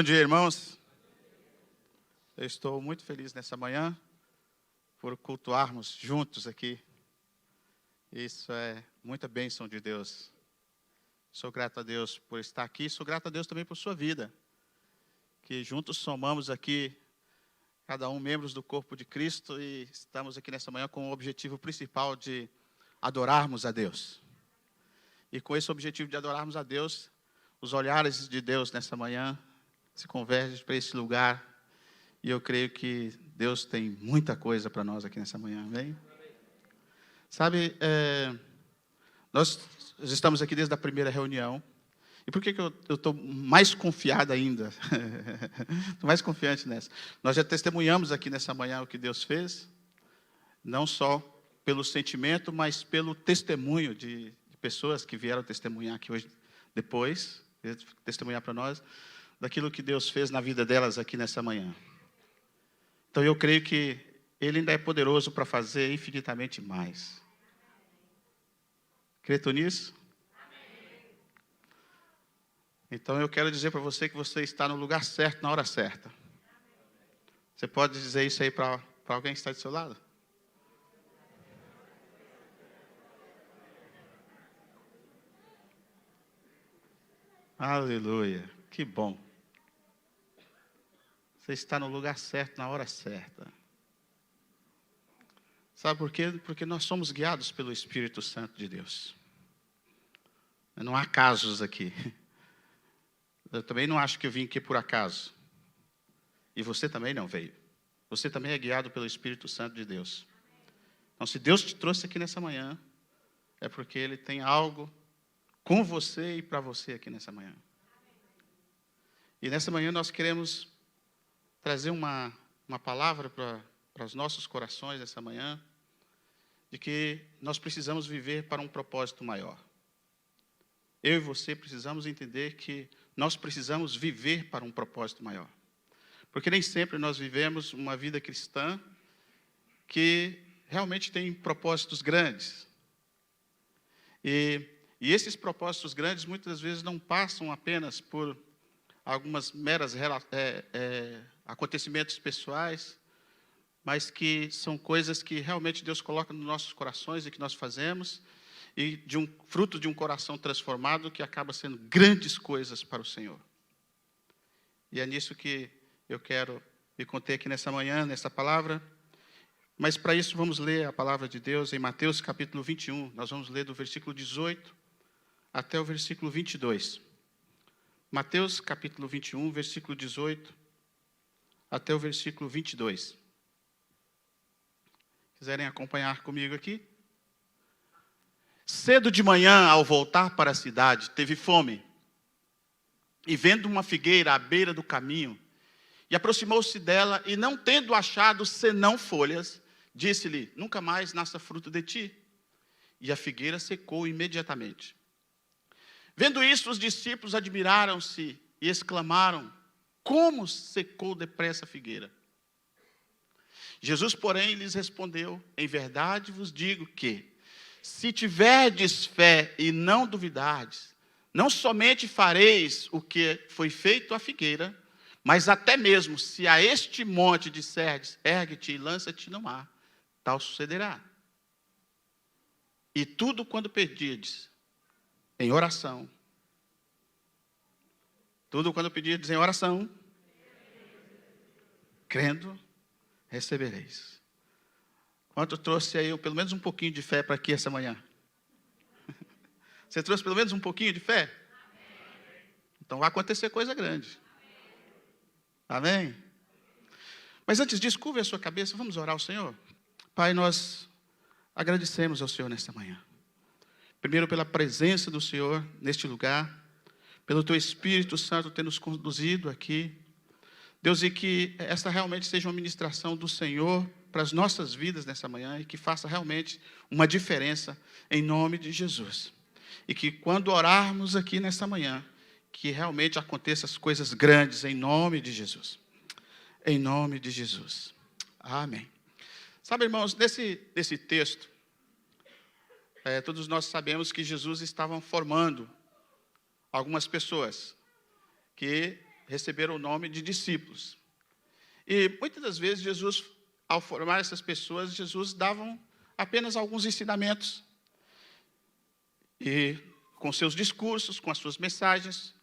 Bom dia, irmãos. Eu estou muito feliz nessa manhã por cultuarmos juntos aqui. Isso é muita bênção de Deus. Sou grato a Deus por estar aqui, sou grato a Deus também por sua vida. Que juntos somamos aqui, cada um membros do corpo de Cristo, e estamos aqui nessa manhã com o objetivo principal de adorarmos a Deus. E com esse objetivo de adorarmos a Deus, os olhares de Deus nessa manhã se convergem para esse lugar. E eu creio que Deus tem muita coisa para nós aqui nessa manhã, amém? Sabe, nós estamos aqui desde a primeira reunião. E por que eu estou mais confiado ainda? Estou mais confiante nessa. Nós já testemunhamos aqui nessa manhã o que Deus fez, não só pelo sentimento, mas pelo testemunho de pessoas que vieram testemunhar aqui hoje, depois, testemunhar para nós, daquilo que Deus fez na vida delas aqui nessa manhã. Então eu creio que Ele ainda é poderoso para fazer infinitamente mais. Crê tu nisso? Então eu quero dizer para você que você está no lugar certo, na hora certa. Você pode dizer isso aí para alguém que está do seu lado? Aleluia, que bom. Você está no lugar certo, na hora certa. Sabe por quê? Porque nós somos guiados pelo Espírito Santo de Deus. Não há casos aqui. Eu também não acho que eu vim aqui por acaso. E você também não veio. Você também é guiado pelo Espírito Santo de Deus. Então, se Deus te trouxe aqui nessa manhã, é porque Ele tem algo com você e para você aqui nessa manhã. E nessa manhã nós queremos trazer uma palavra para os nossos corações nessa manhã, de que nós precisamos viver para um propósito maior. Eu e você precisamos entender que nós precisamos viver para um propósito maior. Porque nem sempre nós vivemos uma vida cristã que realmente tem propósitos grandes. E esses propósitos grandes muitas vezes não passam apenas por algumas meras acontecimentos pessoais, mas que são coisas que realmente Deus coloca nos nossos corações e que nós fazemos, e fruto de um coração transformado que acaba sendo grandes coisas para o Senhor. E é nisso que eu quero me conter aqui nessa manhã, nessa palavra. Mas para isso vamos ler a palavra de Deus em Mateus capítulo 21. Nós vamos ler do versículo 18 até o versículo 22. Mateus capítulo 21, versículo 18 até o versículo 22. Quiserem acompanhar comigo aqui? Cedo de manhã, ao voltar para a cidade, teve fome. E vendo uma figueira à beira do caminho, e aproximou-se dela, e não tendo achado senão folhas, disse-lhe: nunca mais nasça fruto de ti. E a figueira secou imediatamente. Vendo isso, os discípulos admiraram-se e exclamaram: como secou depressa a figueira? Jesus, porém, lhes respondeu: em verdade vos digo que, se tiverdes fé e não duvidardes, não somente fareis o que foi feito à figueira, mas até mesmo se a este monte disserdes: ergue-te e lança-te no mar, tal sucederá. E tudo quando pedirdes em oração, crendo, recebereis. Quanto trouxe aí pelo menos um pouquinho de fé para aqui essa manhã? Você trouxe pelo menos um pouquinho de fé? Então vai acontecer coisa grande. Amém? Mas antes disso, curve a sua cabeça, vamos orar ao Senhor. Pai, nós agradecemos ao Senhor nesta manhã. Primeiro pela presença do Senhor neste lugar, pelo Teu Espírito Santo ter nos conduzido aqui. Deus, e que esta realmente seja uma ministração do Senhor para as nossas vidas nessa manhã e que faça realmente uma diferença em nome de Jesus. E que quando orarmos aqui nessa manhã, que realmente aconteçam as coisas grandes em nome de Jesus. Em nome de Jesus. Amém. Sabe, irmãos, nesse texto, todos nós sabemos que Jesus estava formando algumas pessoas que receberam o nome de discípulos. E muitas das vezes Jesus, ao formar essas pessoas, Jesus dava apenas alguns ensinamentos. E com seus discursos, com as suas mensagens.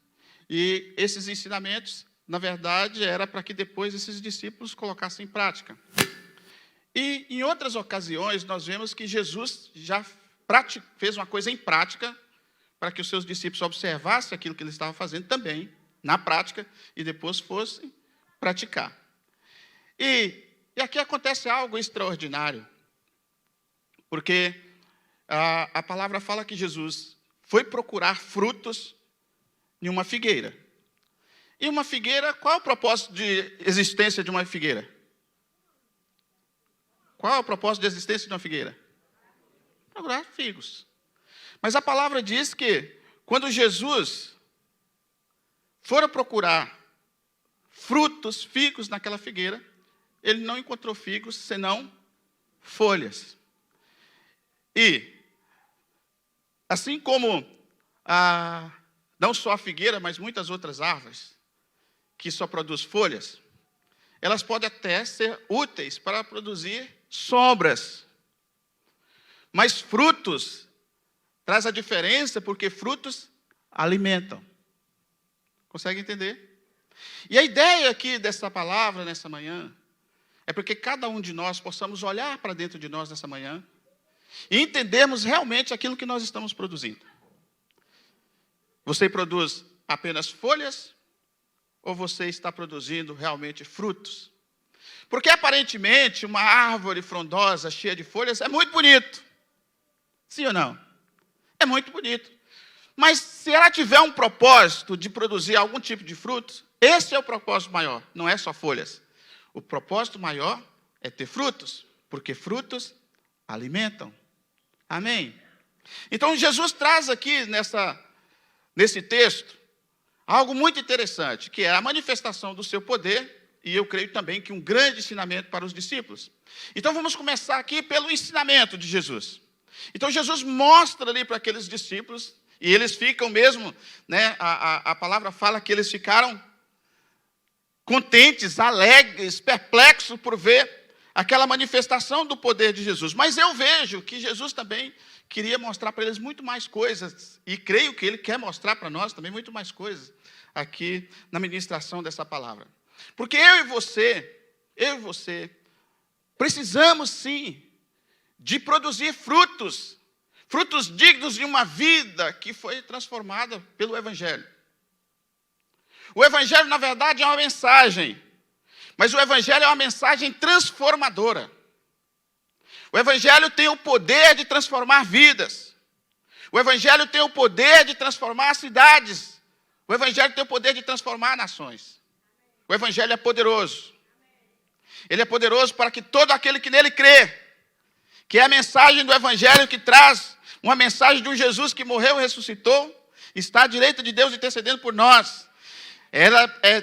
E esses ensinamentos, na verdade, era para que depois esses discípulos colocassem em prática. E em outras ocasiões, nós vemos que Jesus já fez uma coisa em prática para que os seus discípulos observassem aquilo que ele estava fazendo também, na prática, e depois fossem praticar. E aqui acontece algo extraordinário, porque a palavra fala que Jesus foi procurar frutos em uma figueira. E uma figueira, qual é o propósito de existência de uma figueira? Qual é o propósito de existência de uma figueira? Procurar figos. Mas a palavra diz que quando Jesus for procurar frutos, figos naquela figueira, ele não encontrou figos, senão folhas. E, assim como não só a figueira, mas muitas outras árvores que só produzem folhas, elas podem até ser úteis para produzir sombras. Mas frutos traz a diferença, porque frutos alimentam. Consegue entender? E a ideia aqui dessa palavra, nessa manhã, é porque cada um de nós possamos olhar para dentro de nós nessa manhã e entendermos realmente aquilo que nós estamos produzindo. Você produz apenas folhas ou você está produzindo realmente frutos? Porque aparentemente uma árvore frondosa, cheia de folhas, é muito bonito. Sim ou não? É muito bonito. Mas se ela tiver um propósito de produzir algum tipo de fruto, esse é o propósito maior, não é só folhas. O propósito maior é ter frutos, porque frutos alimentam. Amém? Então Jesus traz aqui nesse texto algo muito interessante, que é a manifestação do seu poder, e eu creio também que um grande ensinamento para os discípulos. Então vamos começar aqui pelo ensinamento de Jesus. Então Jesus mostra ali para aqueles discípulos, e eles ficam mesmo, né, a palavra fala que eles ficaram contentes, alegres, perplexos por ver aquela manifestação do poder de Jesus. Mas eu vejo que Jesus também queria mostrar para eles muito mais coisas, e creio que ele quer mostrar para nós também muito mais coisas aqui na ministração dessa palavra. Porque eu e você, precisamos sim de produzir frutos dignos de uma vida que foi transformada pelo Evangelho. O Evangelho, na verdade, é uma mensagem, mas o Evangelho é uma mensagem transformadora. O Evangelho tem o poder de transformar vidas. O Evangelho tem o poder de transformar cidades. O Evangelho tem o poder de transformar nações. O Evangelho é poderoso. Ele é poderoso para que todo aquele que nele crê, que é a mensagem do Evangelho que traz uma mensagem de um Jesus que morreu e ressuscitou, está à direita de Deus intercedendo por nós. Ela é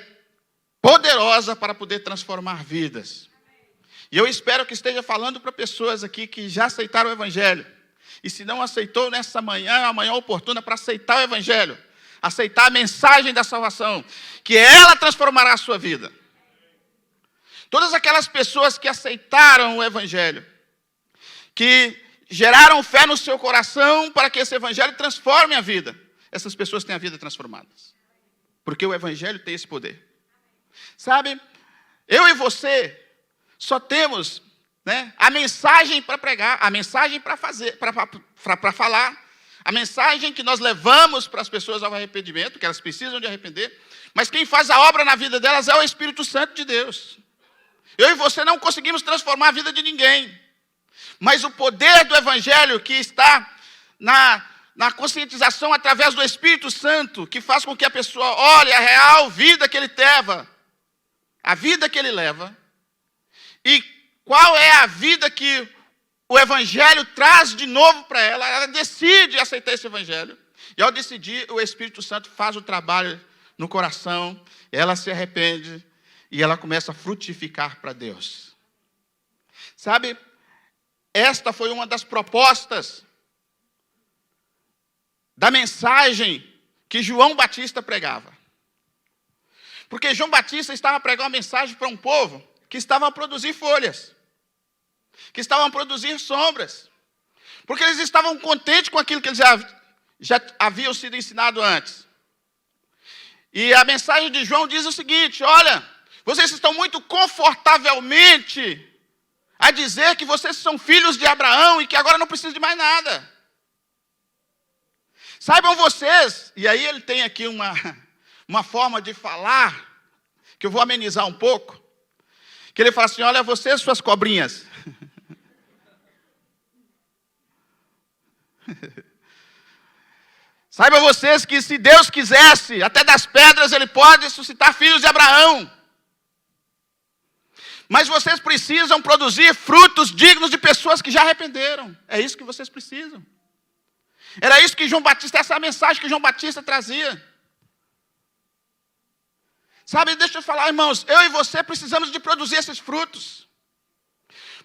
poderosa para poder transformar vidas. E eu espero que esteja falando para pessoas aqui que já aceitaram o Evangelho. E se não aceitou nessa manhã, é uma manhã oportuna para aceitar o Evangelho. Aceitar a mensagem da salvação, que ela transformará a sua vida. Todas aquelas pessoas que aceitaram o Evangelho, que geraram fé no seu coração para que esse Evangelho transforme a vida, essas pessoas têm a vida transformada. Porque o Evangelho tem esse poder. Sabe, eu e você só temos, né, a mensagem para pregar, a mensagem para fazer, para falar, a mensagem que nós levamos para as pessoas ao arrependimento, que elas precisam de arrepender, mas quem faz a obra na vida delas é o Espírito Santo de Deus. Eu e você não conseguimos transformar a vida de ninguém, mas o poder do Evangelho que está na conscientização através do Espírito Santo, que faz com que a pessoa olhe a real vida que ele leva, a vida que ele leva, e qual é a vida que o Evangelho traz de novo para ela. Ela decide aceitar esse Evangelho, e ao decidir, o Espírito Santo faz o trabalho no coração, ela se arrepende, e ela começa a frutificar para Deus. Sabe, esta foi uma das propostas da mensagem que João Batista pregava. Porque João Batista estava pregando uma mensagem para um povo que estava a produzir folhas, que estavam a produzir sombras, porque eles estavam contentes com aquilo que eles já haviam sido ensinados antes. E a mensagem de João diz o seguinte: olha, vocês estão muito confortavelmente a dizer que vocês são filhos de Abraão e que agora não precisam de mais nada. Saibam vocês, e aí ele tem aqui uma forma de falar, que eu vou amenizar um pouco, que ele fala assim: olha, vocês, suas cobrinhas. Saibam vocês que se Deus quisesse, até das pedras ele pode suscitar filhos de Abraão. Mas vocês precisam produzir frutos dignos de pessoas que já arrependeram. É isso que vocês precisam. Era isso que João Batista, essa é a mensagem que João Batista trazia. Sabe, deixa eu falar, irmãos, eu e você precisamos de produzir esses frutos.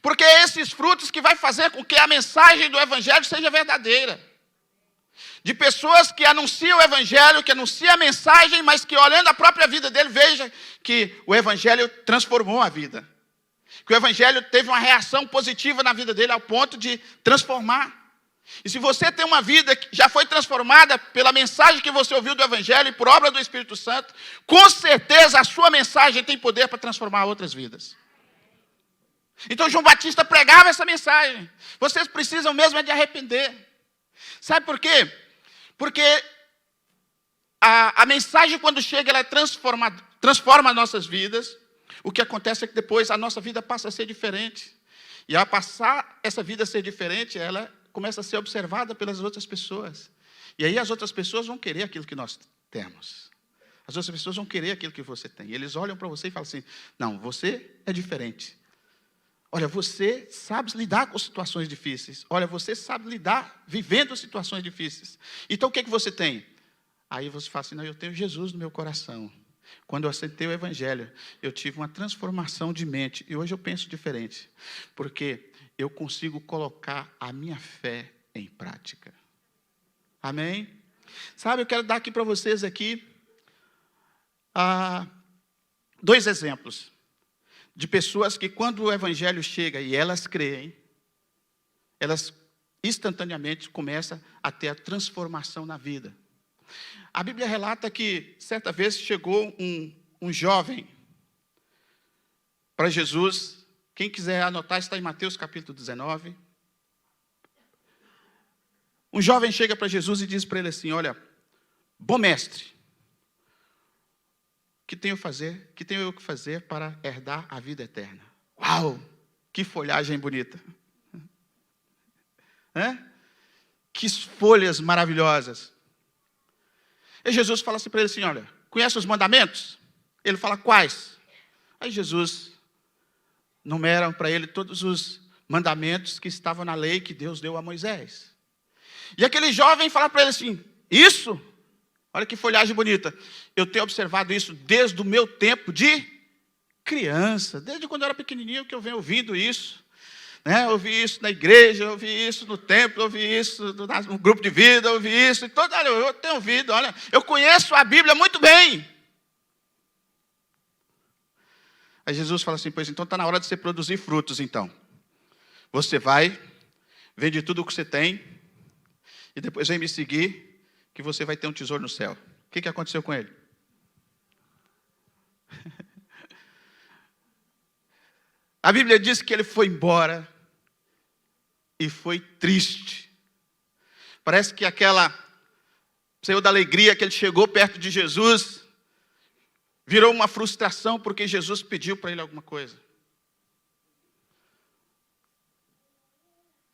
Porque é esses frutos que vai fazer com que a mensagem do Evangelho seja verdadeira. De pessoas que anunciam o Evangelho, que anunciam a mensagem, mas que olhando a própria vida dele, veja que o Evangelho transformou a vida. Que o Evangelho teve uma reação positiva na vida dele ao ponto de transformar. E se você tem uma vida que já foi transformada pela mensagem que você ouviu do Evangelho e por obra do Espírito Santo, com certeza a sua mensagem tem poder para transformar outras vidas. Então João Batista pregava essa mensagem. Vocês precisam mesmo de arrepender. Sabe por quê? Porque a mensagem, quando chega, ela transforma nossas vidas. O que acontece é que depois a nossa vida passa a ser diferente. E ao passar essa vida a ser diferente, ela começa a ser observada pelas outras pessoas. E aí as outras pessoas vão querer aquilo que nós temos. As outras pessoas vão querer aquilo que você tem. E eles olham para você e falam assim: não, você é diferente. Olha, você sabe lidar com situações difíceis. Olha, você sabe lidar vivendo situações difíceis. Então, o que você tem? Aí você fala assim: não, eu tenho Jesus no meu coração. Quando eu aceitei o Evangelho, eu tive uma transformação de mente. E hoje eu penso diferente. Porque eu consigo colocar a minha fé em prática. Amém? Sabe, eu quero dar aqui para vocês aqui 2 exemplos de pessoas que, quando o Evangelho chega e elas creem, elas instantaneamente começam a ter a transformação na vida. A Bíblia relata que, certa vez, chegou um jovem para Jesus. Quem quiser anotar, está em Mateus capítulo 19. Um jovem chega para Jesus e diz para ele assim: olha, bom mestre, que tenho eu que fazer para herdar a vida eterna? Uau, que folhagem bonita. Que folhas maravilhosas. E Jesus fala assim para ele assim: olha, conhece os mandamentos? Ele fala: quais? Aí Jesus numera para ele todos os mandamentos que estavam na lei que Deus deu a Moisés. E aquele jovem fala para ele assim: isso? Olha que folhagem bonita. Eu tenho observado isso desde o meu tempo de criança. Desde quando eu era pequenininho que eu venho ouvindo isso. Eu ouvi isso na igreja, eu ouvi isso no templo, eu ouvi isso no grupo de vida, eu ouvi isso. Olha, eu tenho ouvido, olha, eu conheço a Bíblia muito bem. Aí Jesus fala assim: pois então está na hora de você produzir frutos então. Você vai, vende tudo o que você tem, e depois vem me seguir, que você vai ter um tesouro no céu. O que aconteceu com ele? A Bíblia diz que ele foi embora e foi triste. Parece que saiu da alegria que ele chegou perto de Jesus, virou uma frustração porque Jesus pediu para ele alguma coisa.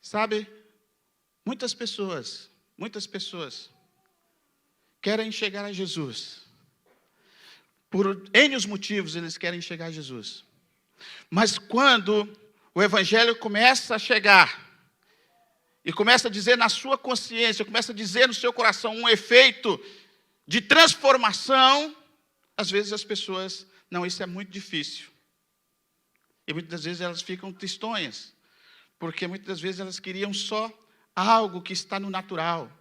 Sabe, muitas pessoas querem chegar a Jesus. Por N motivos eles querem chegar a Jesus. Mas quando o Evangelho começa a chegar, e começa a dizer na sua consciência, começa a dizer no seu coração um efeito de transformação, às vezes as pessoas, não, isso é muito difícil. E muitas vezes elas ficam tristonhas, porque muitas vezes elas queriam só algo que está no natural.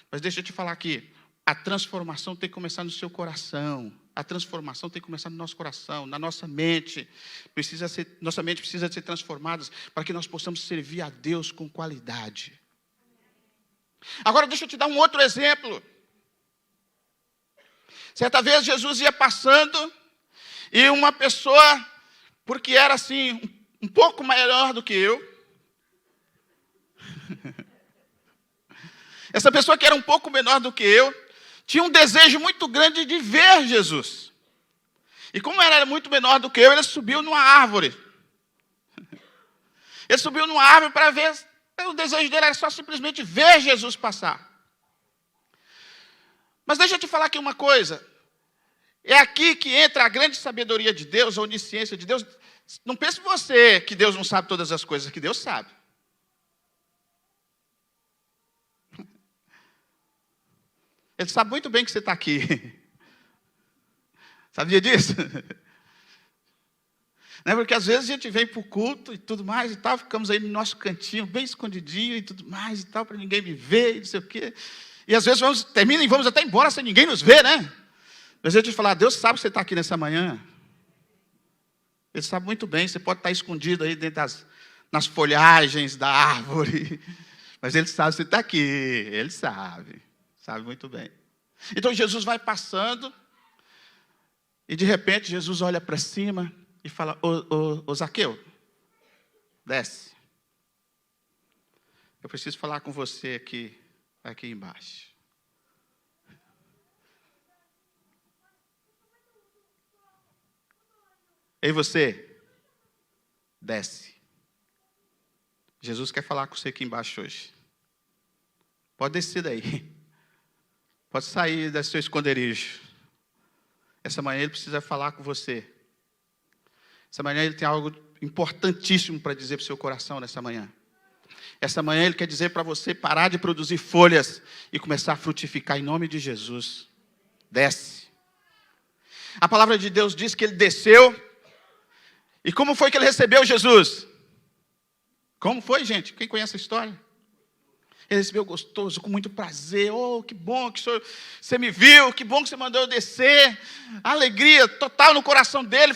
Mas deixa eu te falar aqui, a transformação tem que começar no seu coração. A transformação tem que começar no nosso coração, na nossa mente. Nossa mente precisa ser transformada para que nós possamos servir a Deus com qualidade. Agora deixa eu te dar um outro exemplo. Certa vez Jesus ia passando e uma pessoa, porque era assim, um pouco maior do que eu. Essa pessoa que era um pouco menor do que eu, tinha um desejo muito grande de ver Jesus. E como ela era muito menor do que eu, ele subiu numa árvore. Ele subiu numa árvore para ver, o desejo dele era só simplesmente ver Jesus passar. Mas deixa eu te falar aqui uma coisa. É aqui que entra a grande sabedoria de Deus, a onisciência de Deus. Não pense você que Deus não sabe todas as coisas, que Deus sabe. Ele sabe muito bem que você está aqui. Sabia disso? Não é porque às vezes a gente vem para o culto e tudo mais e tal, ficamos aí no nosso cantinho, bem escondidinho e tudo mais e tal, para ninguém me ver e não sei o quê. E às vezes termina e vamos até embora sem ninguém nos ver, né? Mas eu te falar, Deus sabe que você está aqui nessa manhã. Ele sabe muito bem, você pode estar escondido aí dentro nas folhagens da árvore. Mas Ele sabe que você está aqui, Ele sabe muito bem. Então Jesus vai passando e de repente Jesus olha para cima e fala, ô Zaqueu, desce. Eu preciso falar com você aqui embaixo. Ei você, desce. Jesus quer falar com você aqui embaixo hoje. Pode descer daí. Pode sair do seu esconderijo. Essa manhã ele precisa falar com você. Essa manhã ele tem algo importantíssimo para dizer para o seu coração nessa manhã. Essa manhã ele quer dizer para você parar de produzir folhas e começar a frutificar em nome de Jesus. Desce. A palavra de Deus diz que ele desceu. E como foi que ele recebeu Jesus? Como foi, gente? Quem conhece a história? Ele recebeu gostoso, com muito prazer. Oh, que bom que você me viu, que bom que você mandou eu descer. Alegria total no coração dele.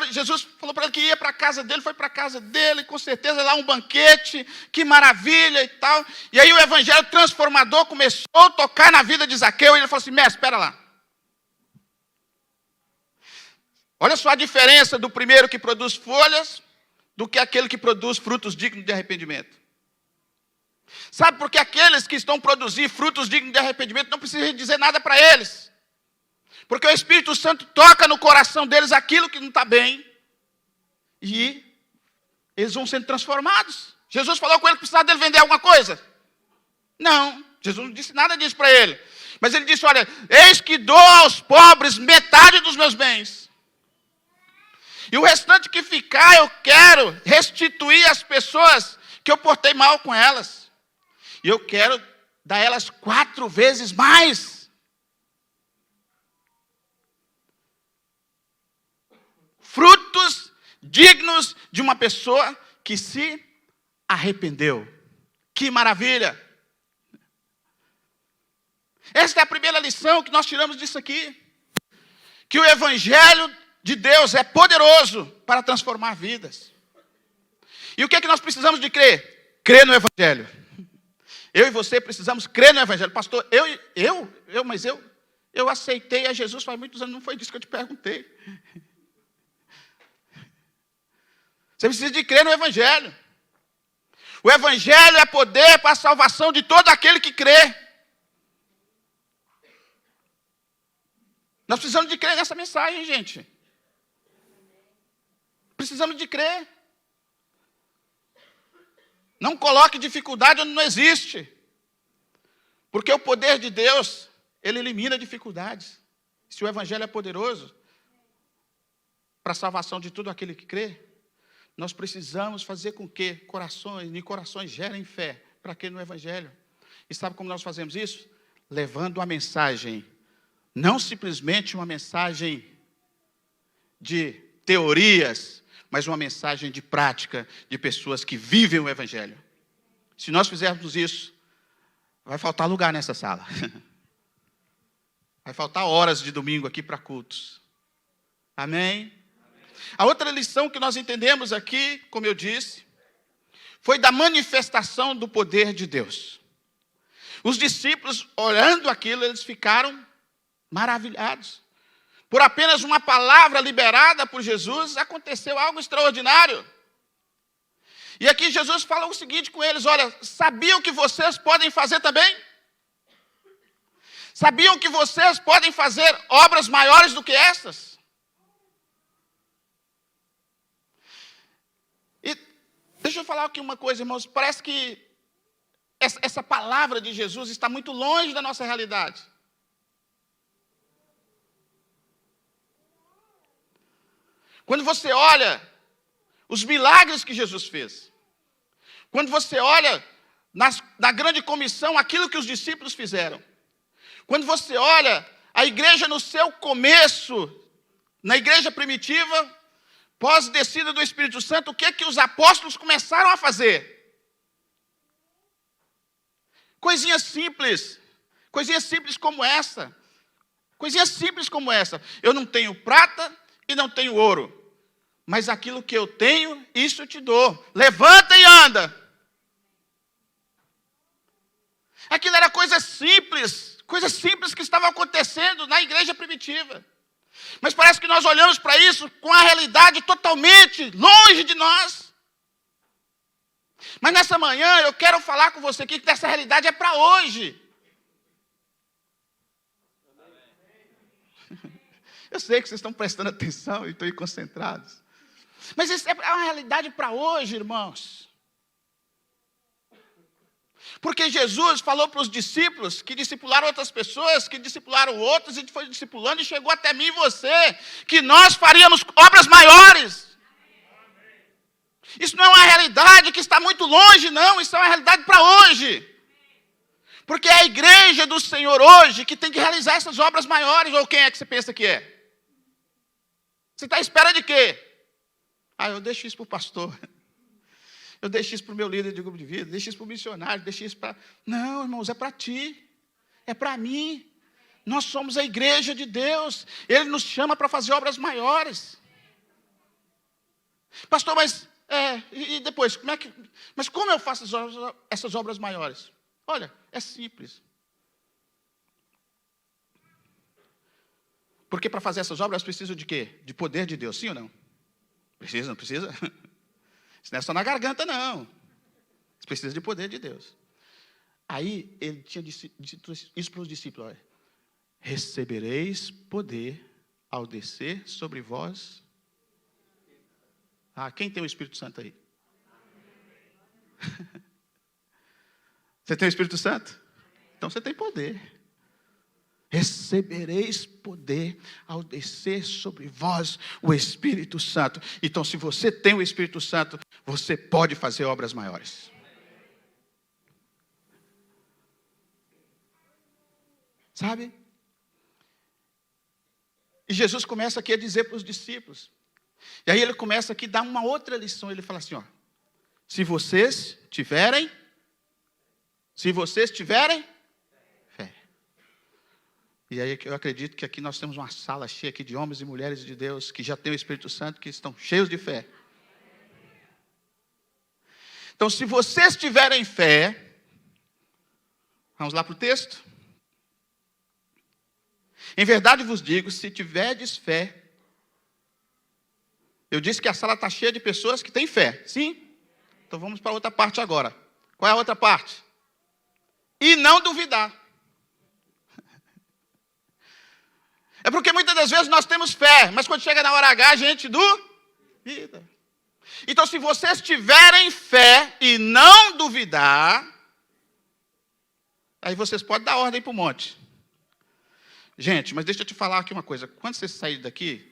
Jesus falou para ele que ia para a casa dele, foi para a casa dele, com certeza lá um banquete, que maravilha e tal. E aí o evangelho transformador começou a tocar na vida de Zaqueu, e ele falou assim, mestre, espera lá. Olha só a diferença do primeiro que produz folhas, do que aquele que produz frutos dignos de arrependimento. Sabe por que aqueles que estão produzindo frutos dignos de arrependimento não precisam dizer nada para eles? Porque o Espírito Santo toca no coração deles aquilo que não está bem. E eles vão sendo transformados. Jesus falou com ele que precisava dele vender alguma coisa? Não, Jesus não disse nada disso para ele. Mas ele disse, olha, eis que dou aos pobres metade dos meus bens. E o restante que ficar eu quero restituir às pessoas que eu portei mal com elas. E eu quero dar a elas 4 vezes mais. Frutos dignos de uma pessoa que se arrependeu. Que maravilha! Esta é a primeira lição que nós tiramos disso aqui. Que o Evangelho de Deus é poderoso para transformar vidas. E o que é que nós precisamos de crer? Crer no Evangelho. Eu e você precisamos crer no Evangelho. Pastor, eu aceitei a Jesus faz muitos anos, não foi disso que eu te perguntei. Você precisa de crer no Evangelho. O Evangelho é poder para a salvação de todo aquele que crê. Nós precisamos de crer nessa mensagem, gente. Precisamos de crer. Não coloque dificuldade onde não existe. Porque o poder de Deus, ele elimina dificuldades. Se o Evangelho é poderoso para a salvação de todo aquele que crê, nós precisamos fazer com que corações gerem fé para crer no Evangelho. E sabe como nós fazemos isso? Levando a mensagem, não simplesmente uma mensagem de teorias, mas uma mensagem de prática de pessoas que vivem o Evangelho. Se nós fizermos isso, vai faltar lugar nessa sala. Vai faltar horas de domingo aqui para cultos. Amém? A outra lição que nós entendemos aqui, como eu disse, foi da manifestação do poder de Deus. Os discípulos, olhando aquilo, eles ficaram maravilhados. Por apenas uma palavra liberada por Jesus, aconteceu algo extraordinário. E aqui Jesus fala o seguinte com eles: olha, sabiam que vocês podem fazer também? Sabiam que vocês podem fazer obras maiores do que estas? E deixa eu falar aqui uma coisa, irmãos. Parece que essa palavra de Jesus está muito longe da nossa realidade. Quando você olha os milagres que Jesus fez, quando você olha na grande comissão aquilo que os discípulos fizeram, quando você olha a igreja no seu começo, na igreja primitiva, pós-descida do Espírito Santo, o que os apóstolos começaram a fazer? Coisinhas simples como essa. Coisinhas simples como essa. Eu não tenho prata e não tenho ouro, mas aquilo que eu tenho, isso eu te dou. Levanta e anda. Aquilo era coisas simples que estavam acontecendo na igreja primitiva. Mas parece que nós olhamos para isso com a realidade totalmente longe de nós. Mas nessa manhã eu quero falar com você aqui que essa realidade é para hoje. Eu sei que vocês estão prestando atenção e estão aí concentrados. Mas isso é uma realidade para hoje, irmãos. Porque Jesus falou para os discípulos, que discipularam outras pessoas, que discipularam outros, e foi discipulando e chegou até mim e você, que nós faríamos obras maiores. Isso não é uma realidade que está muito longe, não. Isso é uma realidade para hoje. Porque é a igreja do Senhor hoje que tem que realizar essas obras maiores. Ou quem é que você pensa que é? Você está à espera de quê? Eu deixo isso para o pastor. Eu deixo isso para o meu líder de grupo de vida. Deixo isso para o missionário. Deixo isso para... Não, irmãos, é para ti. É para mim. Nós somos a igreja de Deus. Ele nos chama para fazer obras maiores. Pastor, mas... e depois, mas como eu faço essas obras maiores? Olha, é simples. Porque para fazer essas obras precisam de quê? De poder de Deus, sim ou não? Precisa, não precisa? Isso não é só na garganta, não. Isso precisa de poder de Deus. Aí, ele tinha dito isso para os discípulos: olha, recebereis poder ao descer sobre vós. Quem tem o Espírito Santo aí? Você tem o Espírito Santo? Então você tem poder. Recebereis poder ao descer sobre vós o Espírito Santo. Então, se você tem o Espírito Santo, você pode fazer obras maiores. Sabe? E Jesus começa aqui a dizer para os discípulos. E aí ele começa aqui a dar uma outra lição. Ele fala assim, se vocês tiverem fé. E aí eu acredito que aqui nós temos uma sala cheia aqui de homens e mulheres de Deus que já têm o Espírito Santo, que estão cheios de fé. Então, se vocês tiverem fé, vamos lá para o texto. Em verdade vos digo, se tiverdes fé, eu disse que a sala está cheia de pessoas que têm fé, sim? Então vamos para a outra parte agora. Qual é a outra parte? E não duvidar. É porque muitas das vezes nós temos fé, mas quando chega na hora H, a gente duvida. Então, se vocês tiverem fé e não duvidar, aí vocês podem dar ordem para o monte. Gente, mas deixa eu te falar aqui uma coisa. Quando você sair daqui,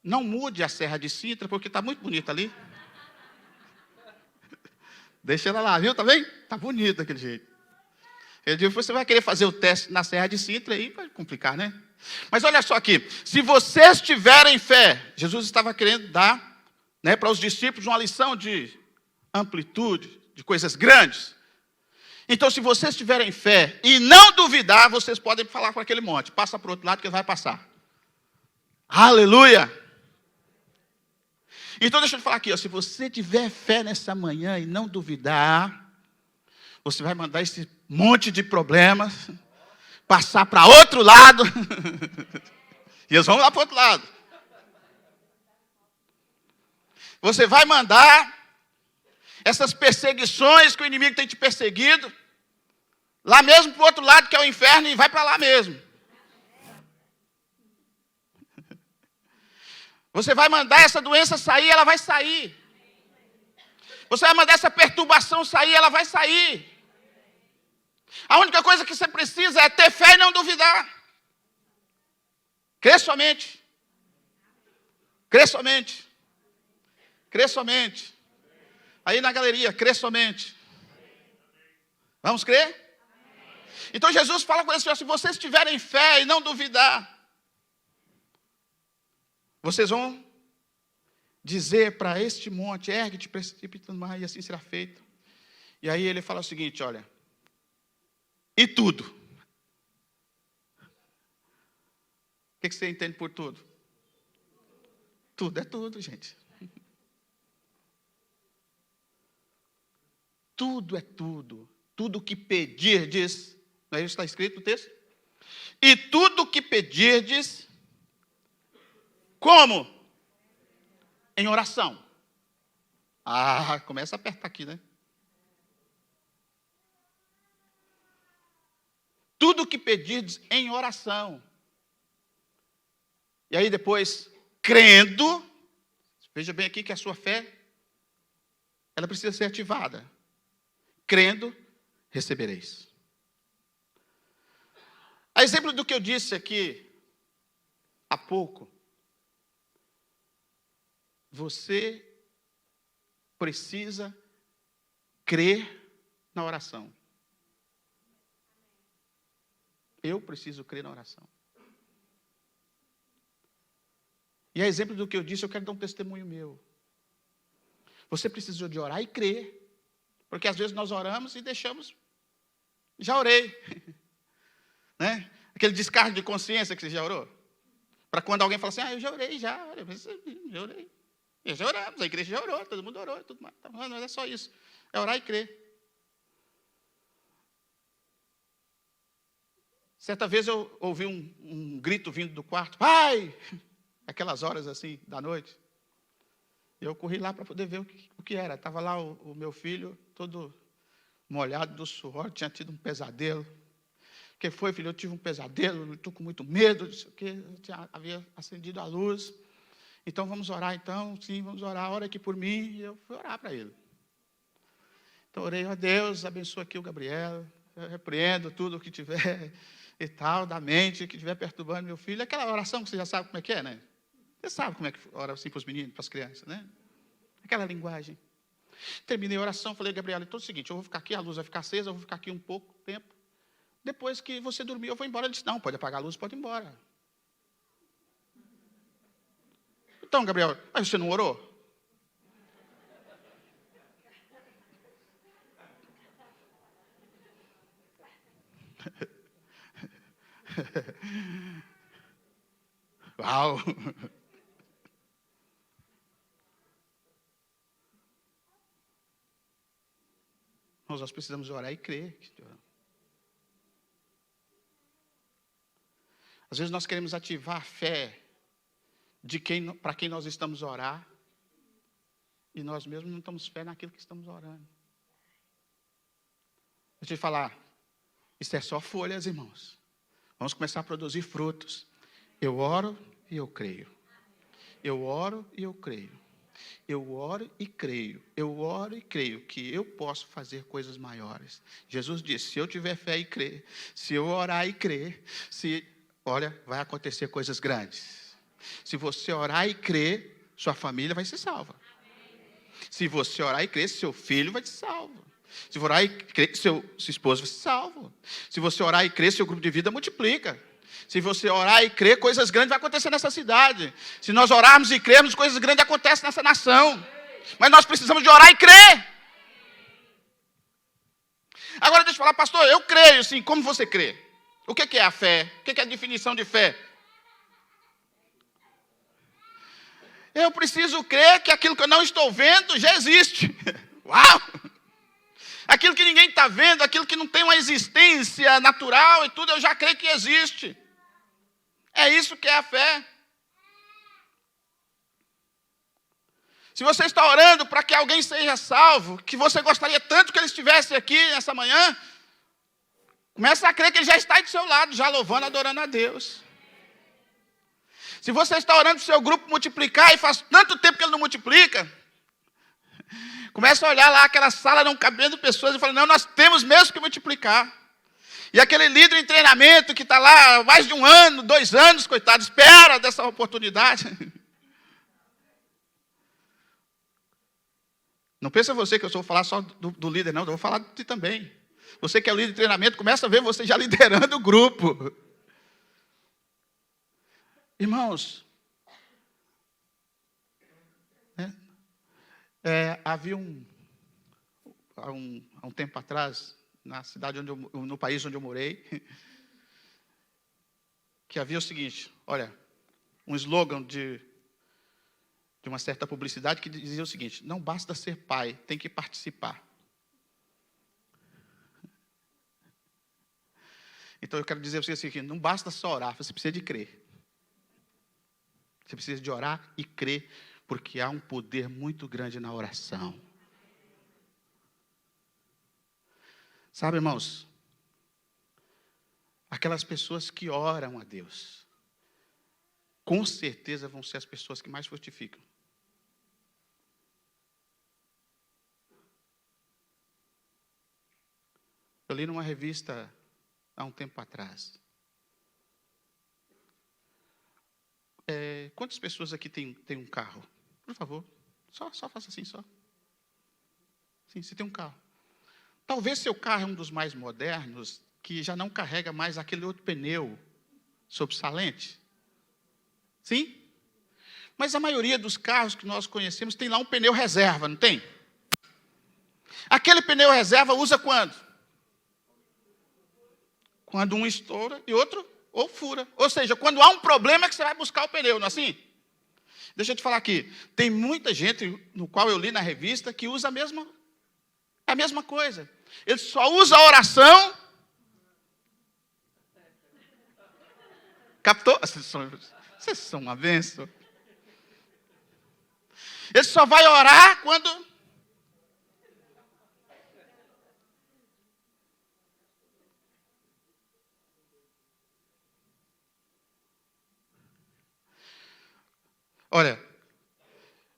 não mude a Serra de Sintra, porque está muito bonita ali. Deixa ela lá, viu? Tá bem? Está bonito daquele jeito. Eu digo, você vai querer fazer o teste na Serra de Sintra, aí vai complicar, né? Mas olha só aqui, se vocês tiverem fé, Jesus estava querendo dar, para os discípulos uma lição de amplitude, de coisas grandes. Então, se vocês tiverem fé e não duvidar, vocês podem falar com aquele monte, passa para o outro lado que ele vai passar. Aleluia! Então deixa eu te falar aqui, ó, se você tiver fé nessa manhã e não duvidar, você vai mandar esse monte de problemas passar para outro lado. E eles vão lá para o outro lado. Você vai mandar essas perseguições que o inimigo tem te perseguido lá mesmo para o outro lado, que é o inferno, e vai para lá mesmo. Você vai mandar essa doença sair, ela vai sair. Você vai mandar essa perturbação sair, ela vai sair. A única coisa que você precisa é ter fé e não duvidar. Crê somente. Crê somente. Crê somente. Aí na galeria, crê somente. Vamos crer? Então Jesus fala com eles, se vocês tiverem fé e não duvidar, vocês vão dizer para este monte, ergue-te, precipita no mar, e assim será feito. E aí ele fala o seguinte, olha, e tudo? O que você entende por tudo? Tudo é tudo, gente. Tudo é tudo. Tudo que pedirdes, não é isso que está escrito no texto? E tudo que pedirdes, como? Em oração. Ah, começa a apertar aqui, né? Tudo que pedirdes em oração. E aí depois, crendo, veja bem aqui que a sua fé, ela precisa ser ativada. Crendo, recebereis. A exemplo do que eu disse aqui há pouco, você precisa crer na oração. Eu preciso crer na oração. E a exemplo do que eu disse, eu quero dar um testemunho meu. Você precisa de orar e crer. Porque às vezes nós oramos e deixamos. Já orei. Né? Aquele descargo de consciência que você já orou. Para quando alguém fala assim, eu já orei, já orei. Eu já oramos, a igreja já orou, todo mundo orou, tudo mais. Não é só isso. É orar e crer. Certa vez eu ouvi um grito vindo do quarto, pai! Aquelas horas assim, da noite. Eu corri lá para poder ver o que era. Estava lá o meu filho, todo molhado do suor, tinha tido um pesadelo. O que foi, filho? Eu tive um pesadelo, estou com muito medo, disso que havia acendido a luz. Então vamos orar, então, sim, vamos orar, ora aqui por mim. E eu fui orar para ele. Então orei, ó Deus, abençoa aqui o Gabriel, eu repreendo tudo o que tiver e tal, da mente, que estiver perturbando meu filho. Aquela oração que você já sabe como é que é, né? Você sabe como é que ora assim para os meninos, para as crianças, né? Aquela linguagem. Terminei a oração, falei, Gabriela, então é o seguinte, eu vou ficar aqui, a luz vai ficar acesa, eu vou ficar aqui um pouco tempo. Depois que você dormir, eu vou embora. Ele disse, não, pode apagar a luz, pode ir embora. Então, Gabriel, mas você não orou? Uau! Nós precisamos orar e crer. Às vezes nós queremos ativar a fé para quem nós estamos a orar, e nós mesmos não estamos fé naquilo que estamos orando. Deixa eu te falar, isso é só folhas, irmãos. Vamos começar a produzir frutos. Eu oro e eu creio. Eu oro e eu creio. Eu oro e creio. Eu oro e creio que eu posso fazer coisas maiores. Jesus disse, se eu tiver fé e crer, se eu orar e crer, olha, vai acontecer coisas grandes. Se você orar e crer, sua família vai ser salva. Se você orar e crer, seu filho vai ser salvo. Se você orar e crer, sua esposa vai ser salvo. Se você orar e crer, seu grupo de vida multiplica. Se você orar e crer, coisas grandes vão acontecer nessa cidade. Se nós orarmos e crermos, coisas grandes acontecem nessa nação. Mas nós precisamos de orar e crer. Agora deixa eu falar, pastor, eu creio sim. Como você crê? O que é a fé? O que é a definição de fé? Eu preciso crer que aquilo que eu não estou vendo já existe. Uau! Aquilo que ninguém está vendo, aquilo que não tem uma existência natural e tudo, eu já creio que existe. É isso que é a fé. Se você está orando para que alguém seja salvo, que você gostaria tanto que ele estivesse aqui nessa manhã, começa a crer que ele já está do seu lado, já louvando, adorando a Deus. Se você está orando para o seu grupo multiplicar e faz tanto tempo que ele não multiplica, começa a olhar lá aquela sala não cabendo pessoas e fala, não, nós temos mesmo que multiplicar. E aquele líder em treinamento que está lá há mais de 1 ano, 2 anos, coitado, espera dessa oportunidade. Não pensa você que eu vou falar só do líder, não, eu vou falar de ti também. Você que é o líder de treinamento, começa a ver você já liderando o grupo. Irmãos, havia há um tempo atrás, na cidade no país onde eu morei, que havia o seguinte, olha, um slogan de uma certa publicidade que dizia o seguinte, não basta ser pai, tem que participar. Então eu quero dizer para você assim, não basta só orar, você precisa de crer. Você precisa de orar e crer, porque há um poder muito grande na oração. Sabe, irmãos, aquelas pessoas que oram a Deus, com certeza vão ser as pessoas que mais frutificam. Eu li numa revista há um tempo atrás. Quantas pessoas aqui tem um carro? Por favor, só faça assim, só. Sim, você tem um carro. Talvez seu carro é um dos mais modernos, que já não carrega mais aquele outro pneu sobressalente. Sim? Mas a maioria dos carros que nós conhecemos tem lá um pneu reserva, não tem? Aquele pneu reserva usa quando? Quando um estoura e outro ou fura. Ou seja, quando há um problema é que você vai buscar o pneu, não é assim? Deixa eu te falar aqui. Tem muita gente, no qual eu li na revista, que usa a mesma coisa. Ele só usa a oração. Captou? Vocês são uma bênção. Ele só vai orar quando... Olha,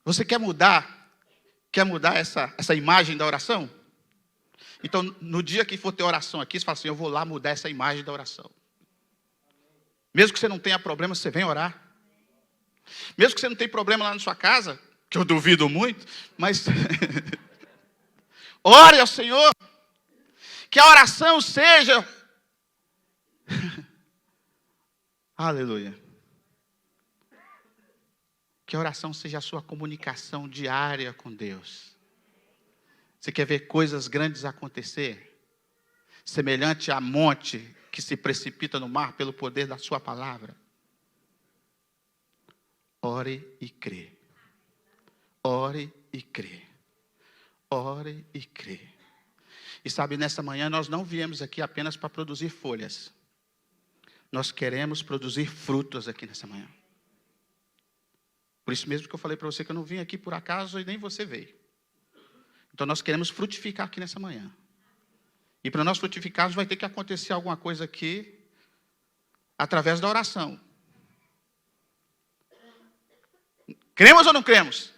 você quer mudar essa imagem da oração? Então, no dia que for ter oração aqui, você fala assim, eu vou lá mudar essa imagem da oração. Mesmo que você não tenha problema, você vem orar. Mesmo que você não tenha problema lá na sua casa, que eu duvido muito, mas ore ao Senhor. Que a oração seja... Aleluia. Que a oração seja a sua comunicação diária com Deus. Você quer ver coisas grandes acontecer? Semelhante a monte que se precipita no mar pelo poder da sua palavra. Ore e crê. Ore e crê. Ore e crê. E sabe, nessa manhã nós não viemos aqui apenas para produzir folhas. Nós queremos produzir frutos aqui nessa manhã. Por isso mesmo que eu falei para você que eu não vim aqui por acaso e nem você veio. Então nós queremos frutificar aqui nessa manhã. E para nós frutificarmos vai ter que acontecer alguma coisa aqui através da oração. Cremos ou não cremos?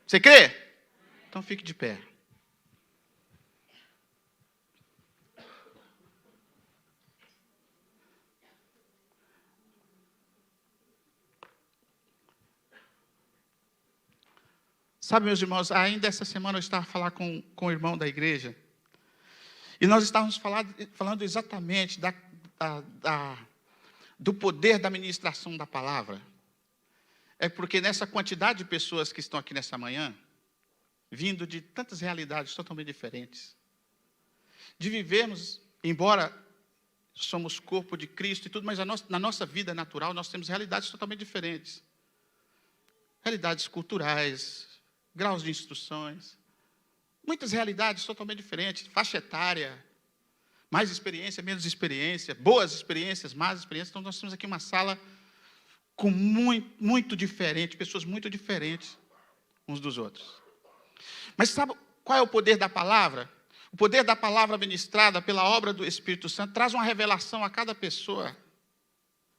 Você crê? Então fique de pé. Sabe, meus irmãos, ainda essa semana eu estava a falar com o irmão da igreja. E nós estávamos falando exatamente do poder da ministração da palavra. É porque nessa quantidade de pessoas que estão aqui nessa manhã, vindo de tantas realidades totalmente diferentes, de vivermos, embora somos corpo de Cristo e tudo, mas na nossa vida natural nós temos realidades totalmente diferentes. realidades culturais, graus de instruções, muitas realidades totalmente diferentes, faixa etária, mais experiência, menos experiência, boas experiências, más experiências. Então, nós temos aqui uma sala com muito diferente, pessoas muito diferentes uns dos outros. Mas sabe qual é o poder da palavra? O poder da palavra ministrada pela obra do Espírito Santo traz uma revelação a cada pessoa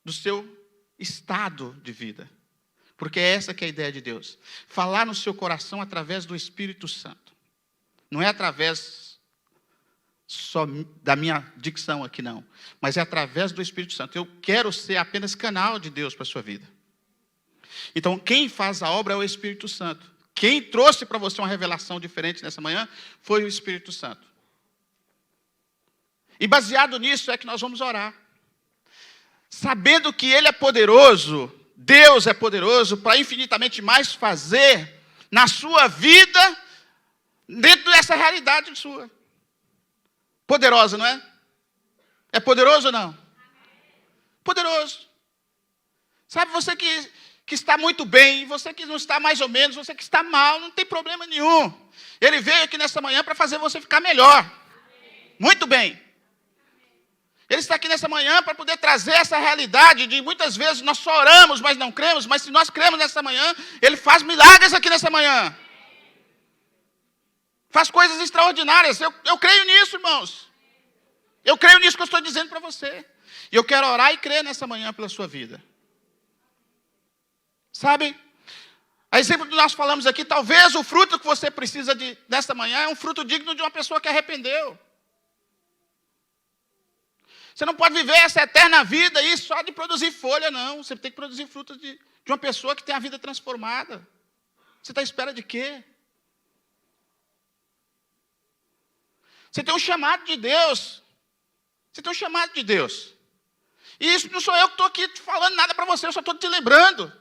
do seu estado de vida. Porque é essa que é a ideia de Deus. Falar no seu coração através do Espírito Santo. Não é através só da minha dicção aqui, não. Mas é através do Espírito Santo. Eu quero ser apenas canal de Deus para a sua vida. Então, quem faz a obra é o Espírito Santo. Quem trouxe para você uma revelação diferente nessa manhã foi o Espírito Santo. E baseado nisso é que nós vamos orar. Sabendo que Ele é poderoso, Deus é poderoso para infinitamente mais fazer na sua vida, dentro dessa realidade sua. Poderosa, não é? É poderoso ou não? Poderoso. Sabe, você que está muito bem, você que não está mais ou menos, você que está mal, não tem problema nenhum. Ele veio aqui nessa manhã para fazer você ficar melhor. Muito bem. Ele está aqui nessa manhã para poder trazer essa realidade de muitas vezes nós só oramos, mas não cremos, mas se nós cremos nessa manhã, Ele faz milagres aqui nessa manhã. Faz coisas extraordinárias. Eu creio nisso, irmãos. Eu creio nisso que eu estou dizendo para você. E eu quero orar e crer nessa manhã pela sua vida. Sabe? A exemplo que nós falamos aqui, talvez o fruto que você precisa nessa manhã é um fruto digno de uma pessoa que arrependeu. Você não pode viver essa eterna vida aí só de produzir folha, não. Você tem que produzir frutos de uma pessoa que tem a vida transformada. Você está à espera de quê? Você tem um chamado de Deus. Você tem um chamado de Deus. E isso não sou eu que estou aqui falando nada para você, eu só estou te lembrando.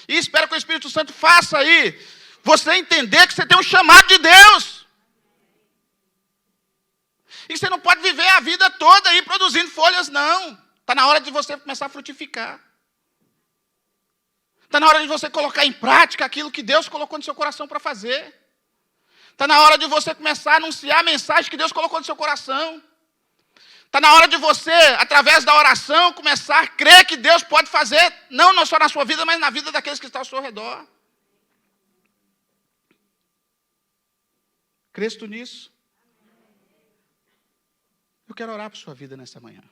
E espero que o Espírito Santo faça aí você entender que você tem um chamado de Deus. E você não pode viver a vida toda aí produzindo folhas, não. Está na hora de você começar a frutificar. Está na hora de você colocar em prática aquilo que Deus colocou no seu coração para fazer. Está na hora de você começar a anunciar a mensagem que Deus colocou no seu coração. Está na hora de você, através da oração, começar a crer que Deus pode fazer, não só na sua vida, mas na vida daqueles que estão ao seu redor. Crês tu nisso? Eu quero orar por sua vida nessa manhã.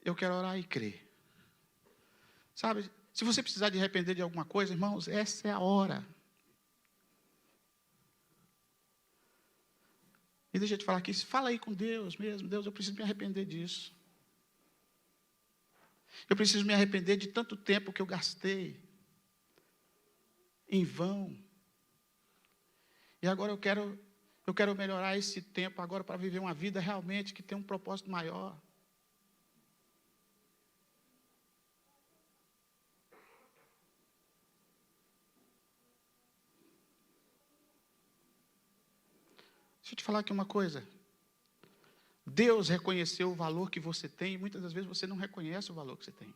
Eu quero orar e crer. Sabe, se você precisar de arrepender de alguma coisa, irmãos, essa é a hora. E deixa eu te falar aqui, fala aí com Deus mesmo. Deus, eu preciso me arrepender disso. Eu preciso me arrepender de tanto tempo que eu gastei em vão. E agora eu quero melhorar esse tempo agora para viver uma vida realmente que tem um propósito maior. Deixa eu te falar aqui uma coisa. Deus reconheceu o valor que você tem e muitas das vezes você não reconhece o valor que você tem.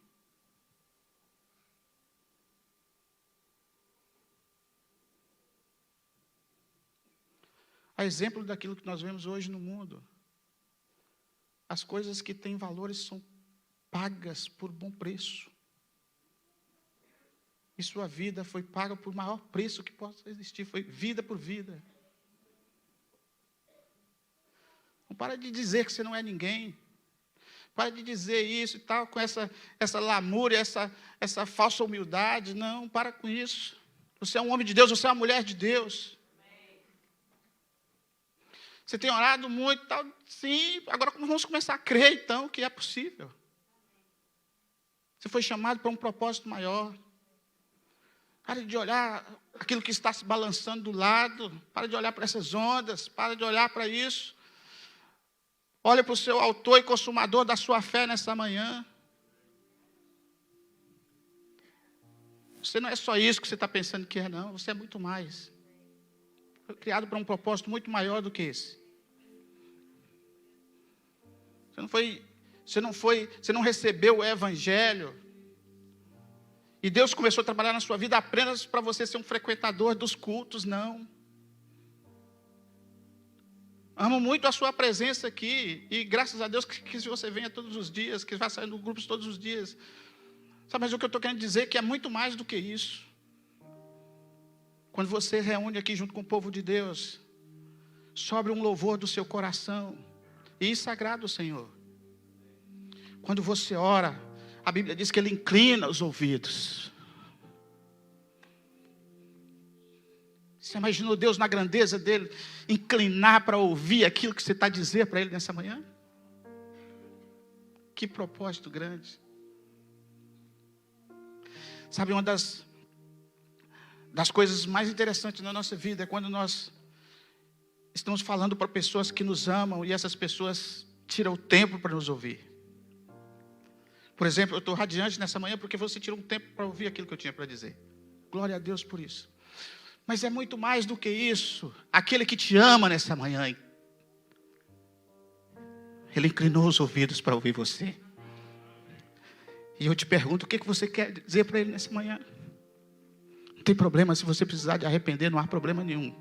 A exemplo daquilo que nós vemos hoje no mundo. As coisas que têm valores são pagas por bom preço. E sua vida foi paga por maior preço que possa existir. Foi vida por vida. Não para de dizer que você não é ninguém. Para de dizer isso e tal, com essa lamúria, essa falsa humildade. Não, para com isso. Você é um homem de Deus, você é uma mulher de Deus. Você tem orado muito e tal. Sim, agora vamos começar a crer, então, que é possível. Você foi chamado para um propósito maior. Pare de olhar aquilo que está se balançando do lado. Pare de olhar para essas ondas. Pare de olhar para isso. Olha para o seu autor e consumador da sua fé nessa manhã. Você não é só isso que você está pensando que é, não. Você é muito mais. Foi criado para um propósito muito maior do que esse. Você não recebeu o evangelho. E Deus começou a trabalhar na sua vida apenas para você ser um frequentador dos cultos, não. Amo muito a sua presença aqui. E graças a Deus que você venha todos os dias, que vai sair do grupo todos os dias. Sabe, mas o que eu estou querendo dizer é que é muito mais do que isso. Quando você reúne aqui junto com o povo de Deus, sobre um louvor do seu coração. E isso agrada o Senhor. Quando você ora, a Bíblia diz que Ele inclina os ouvidos. Você imaginou Deus na grandeza dEle, inclinar para ouvir aquilo que você está a dizer para Ele nessa manhã? Que propósito grande. Sabe, uma das coisas mais interessantes na nossa vida é quando nós estamos falando para pessoas que nos amam e essas pessoas tiram o tempo para nos ouvir. Por exemplo, eu estou radiante nessa manhã porque você tirou um tempo para ouvir aquilo que eu tinha para dizer. Glória a Deus por isso. Mas é muito mais do que isso. Aquele que te ama nessa manhã, Ele inclinou os ouvidos para ouvir você. E eu te pergunto, o que você quer dizer para Ele nessa manhã? Não tem problema, se você precisar de arrepender, não há problema nenhum.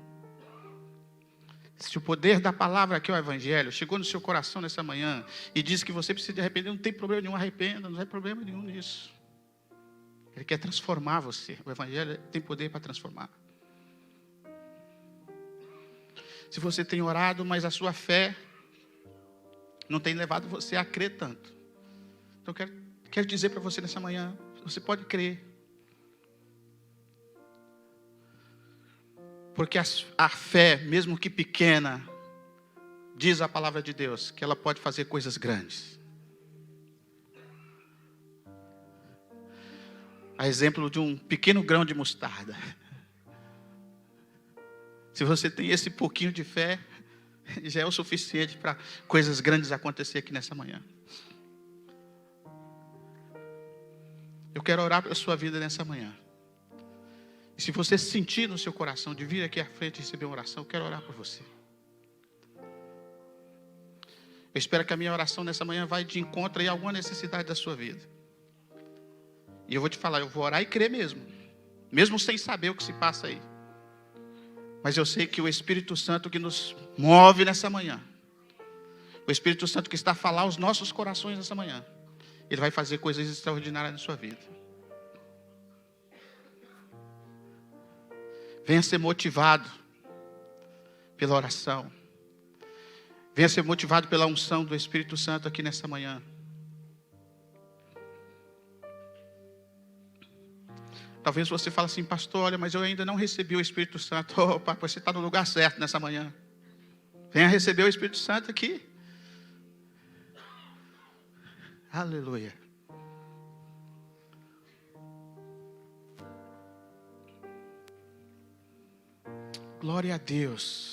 Se o poder da palavra, que é o Evangelho, chegou no seu coração nessa manhã e diz que você precisa de arrepender, não tem problema nenhum, arrependa, não tem problema nenhum nisso. Ele quer transformar você. O Evangelho tem poder para transformar. Se você tem orado, mas a sua fé não tem levado você a crer tanto. Então quero dizer para você nessa manhã, você pode crer. Porque a fé, mesmo que pequena, diz a palavra de Deus, que ela pode fazer coisas grandes. A exemplo de um pequeno grão de mostarda. Se você tem esse pouquinho de fé, já é o suficiente para coisas grandes acontecer aqui nessa manhã. Eu quero orar pela sua vida nessa manhã. E se você sentir no seu coração de vir aqui à frente e receber uma oração, eu quero orar por você. Eu espero que a minha oração nessa manhã vai de encontro a alguma necessidade da sua vida. E eu vou te falar, eu vou orar e crer mesmo. Mesmo sem saber o que se passa aí. Mas eu sei que o Espírito Santo que nos move nessa manhã, o Espírito Santo que está a falar aos nossos corações nessa manhã, Ele vai fazer coisas extraordinárias na sua vida. Venha ser motivado pela oração. Venha ser motivado pela unção do Espírito Santo aqui nessa manhã. Talvez você fale assim, pastor, olha, mas eu ainda não recebi o Espírito Santo. Opa, você está no lugar certo nessa manhã. Venha receber o Espírito Santo aqui. Aleluia. Glória a Deus.